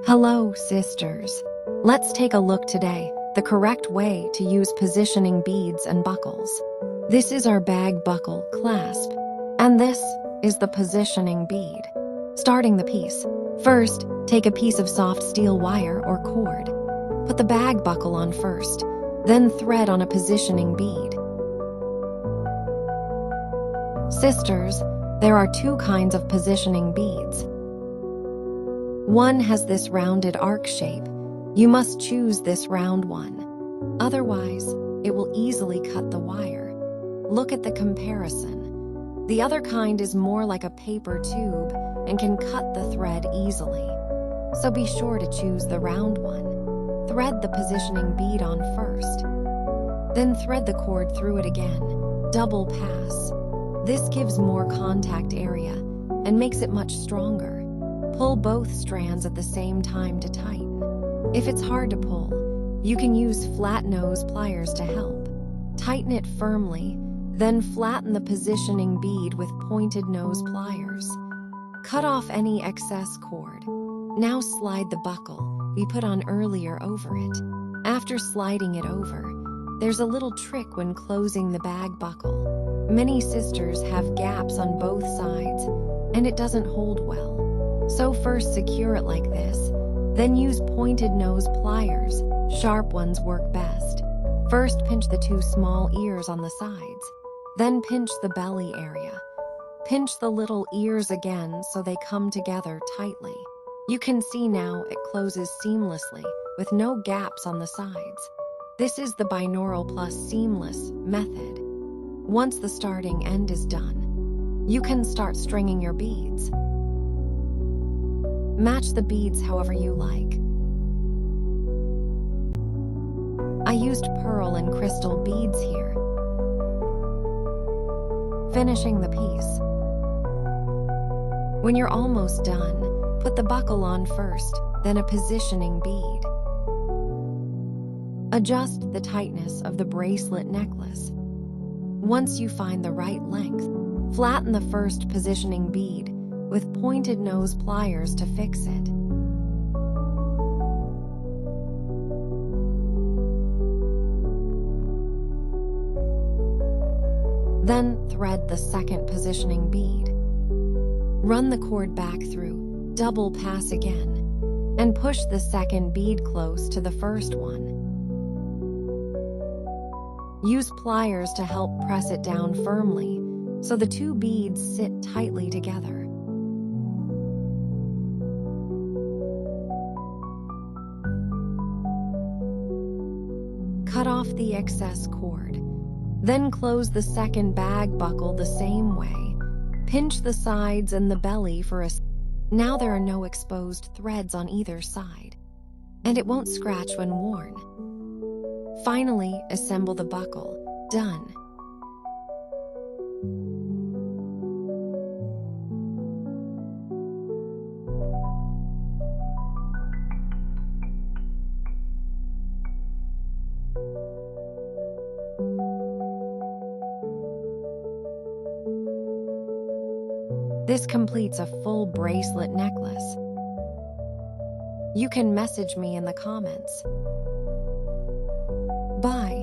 Hello, sisters. Let's take a look today, the correct way to use positioning beads and buckles. This is our bag buckle clasp, and this is the positioning bead. Starting the piece. First, take a piece of soft steel wire or cord. Put the bag buckle on first, then thread on a positioning bead. Sisters, there are two kinds of positioning beads. One has this rounded arc shape. You must choose this round one. Otherwise, it will easily cut the wire. Look at the comparison. The other kind is more like a paper tube and can cut the thread easily. So be sure to choose the round one. Thread the positioning bead on first. Then thread the cord through it again. Double pass. This gives more contact area and makes it much stronger. Pull both strands at the same time to tighten. If it's hard to pull, you can use flat nose pliers to help. Tighten it firmly, then flatten the positioning bead with pointed nose pliers. Cut off any excess cord. Now slide the buckle we put on earlier over it. After sliding it over, there's a little trick when closing the bag buckle. Many sisters have gaps on both sides, and it doesn't hold well. So first secure it like this, then use pointed nose pliers. Sharp ones work best. First pinch the two small ears on the sides, then pinch the belly area. Pinch the little ears again so they come together tightly. You can see now it closes seamlessly with no gaps on the sides. This is the Binaural Seamless method. Once the starting end is done, you can start stringing your beads. Match the beads however you like. I used pearl and crystal beads here. Finishing the piece. When you're almost done, put the buckle on first, then a positioning bead. Adjust the tightness of the bracelet necklace. Once you find the right length, flatten the first positioning bead with pointed nose pliers to fix it. Then thread the second positioning bead. Run the cord back through, double pass again, and push the second bead close to the first one. Use pliers to help press it down firmly so the two beads sit tightly together. Cut off the excess cord. Then close the second bag buckle the same way. Pinch the sides and the belly for a... Now there are no exposed threads on either side, and it won't scratch when worn. Finally, assemble the buckle. Done. This completes a full bracelet necklace. You can message me in the comments. Bye.